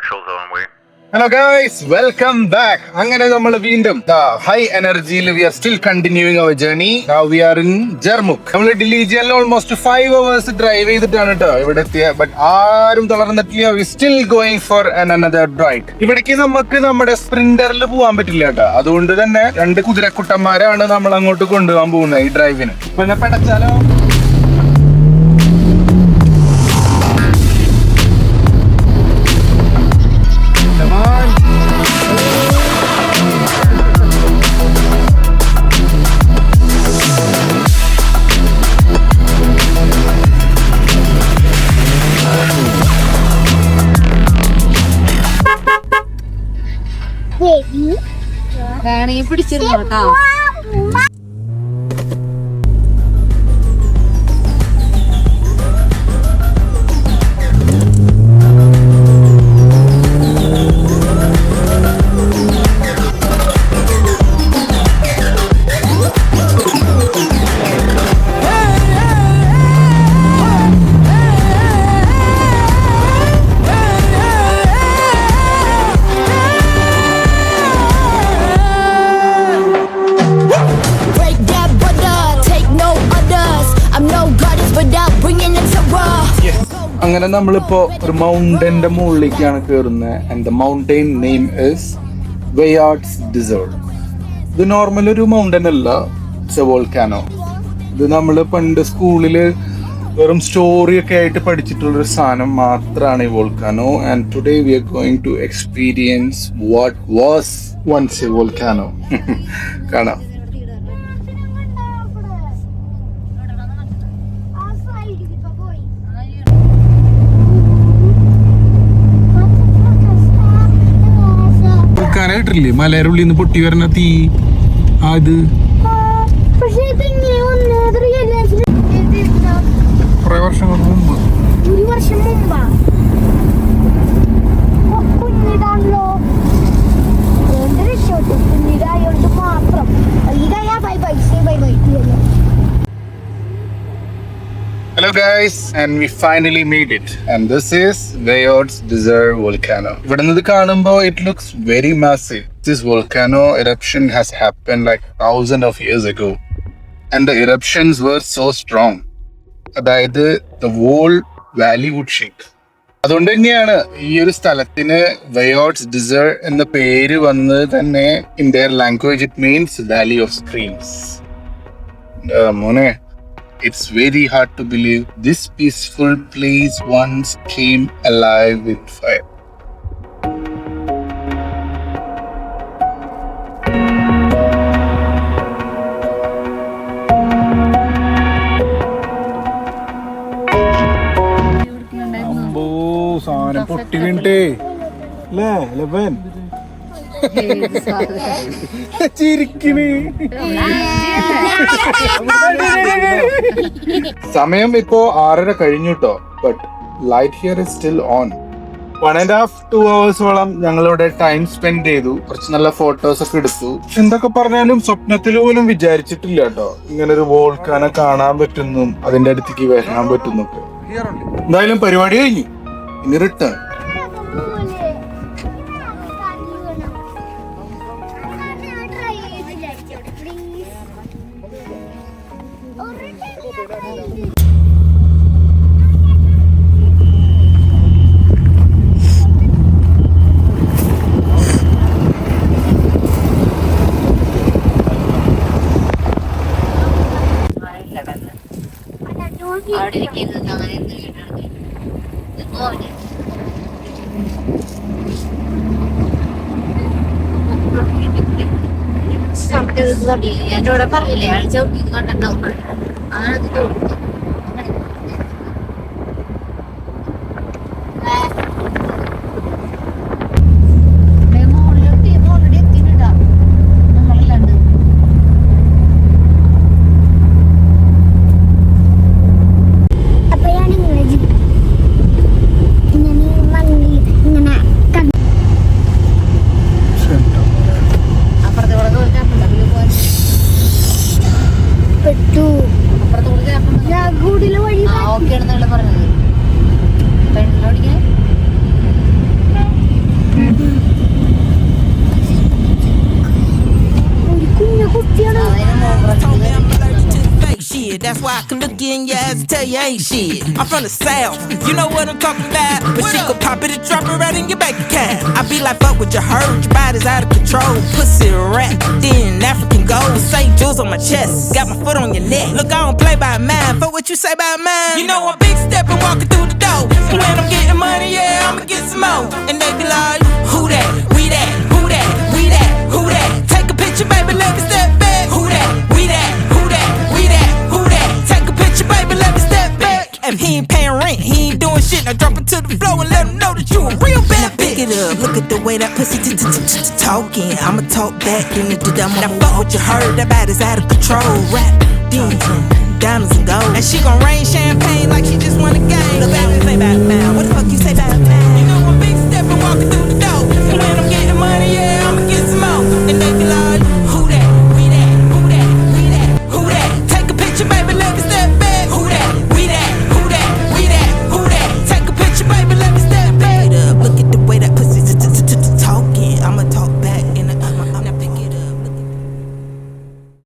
Hello guys, welcome back. അങ്ങനെ നമ്മൾ വീണ്ടും ഹൈ എനർജിയിൽ we are still continuing our journey. Now we are in Jarmuk. നമ്മൾ ഡിലീജിയനിൽ almost 5 hours drive ചെയ്തിട്ടാണ് കേട്ടോ ഇവിടെ എത്തിയത്. ബട്ട് ആരും തളർന്നിട്ടില്ല. We still going for another ride. ഇവിടേക്ക് നമുക്ക് നമ്മുടെ സ്പ്രിന്ററിൽ പോകാൻ പറ്റില്ല കേട്ടോ. അതുകൊണ്ട് തന്നെ 2 കുതിരക്കുട്ടന്മാരാണ് നമ്മൾ അങ്ങോട്ട് കൊണ്ടുപോകാൻ പോകുന്നത് ഈ ഡ്രൈവിന്. പിന്നെ പെടച്ചാലോ വേണമെങ്കിൽ പിടിച്ചിരുന്നു കേട്ടോ. അങ്ങനെ നമ്മളിപ്പോ ഒരു മൗണ്ടന്റെ മുകളിലേക്കാണ് കയറുന്നത്. And the mountain name is weirds desert. ഇത് നോർമൽ ഒരു മൗണ്ടൻ അല്ല, ഇറ്റ്സ് എ വോൾക്കാനോ. ഇത് നമ്മൾ പണ്ട് സ്കൂളില് വെറും സ്റ്റോറി ഒക്കെ ആയിട്ട് പഠിച്ചിട്ടുള്ളൊരു സാധനം മാത്രമാണ് ഈ volcano. And today we are going to experience what was once a volcano. കാണാം. ില്ലേ മലയുടെ ഉള്ളിൽ നിന്ന് പൊട്ടി വരുന്ന തീ അത് കുറെ വർഷങ്ങൾക്ക് മുമ്പ് Hello guys, and we finally made it. And this is Veyots Desert Volcano. ഇവിടെ നിന്ന് കാണുമ്പോൾ it looks very massive. This volcano eruption has happened like thousands of years ago. And the eruptions were so strong. അതായത് the whole valley would shake. അതുകൊണ്ട് തന്നെയാണ് ഈ ഒരു സ്ഥലത്തിന് വെയോട്സ് dessert എന്ന പേര് വന്നത് തന്നെ. In their language it means Valley of Screams. മോനെ, it's very hard to believe this peaceful place once came alive with fire. അമ്പോ സാധനം പൊട്ടി വീണിട്ടേ അല്ലേ ലവൻ ചിരിക്കണേ. സമയം ഇപ്പോ 6:30 കഴിഞ്ഞു കേട്ടോ. But light here is still on. 1.5 to 2 hours ഞങ്ങളിവിടെ ടൈം സ്പെൻഡ് ചെയ്തു. കുറച്ച് നല്ല ഫോട്ടോസ് ഒക്കെ എടുത്തു. എന്തൊക്കെ പറഞ്ഞാലും സ്വപ്നത്തിൽ പോലും വിചാരിച്ചിട്ടില്ല കേട്ടോ ഇങ്ങനൊരു വോൾക്കാനെ കാണാൻ പറ്റുന്നു, അതിന്റെ അടുത്തേക്ക് വരാൻ പറ്റുന്നൊക്കെ. എന്തായാലും പരിപാടി കഴിഞ്ഞു, ഇനി റിട്ടേൺ. എന്നോട് പറഞ്ഞില്ലേ അയാൾ ചവിട്ടി കണ്ടിട്ടുണ്ടാവും. getting your ass to tell you ain't shit. I'm from the South, you know what I'm talking about. But she could pop it and drop it right in your bank account. I be like, fuck what you heard, your body's out of control. Pussy rap, then African gold. St. Jules on my chest, got my foot on your neck. Look, I don't play by mine, fuck what you say about mine. You know I'm big stepping, walking through the door. And when I'm getting money, yeah, I'ma get some more. And they be like, who that, we that, who that, we that, who that. Take a picture, baby, let me step back. Who that, we that, who that, we that, who that. Take a picture, baby, let me step back. If he ain't paying rent, he ain't doing shit. Now drop it to the floor and let him know that you a real bad bitch. Pick it up, look at the way that pussy talking. I'ma talk back in the dumb. Now fuck what you heard, that body's out of control. Rap, diamonds and gold. And she gon' rain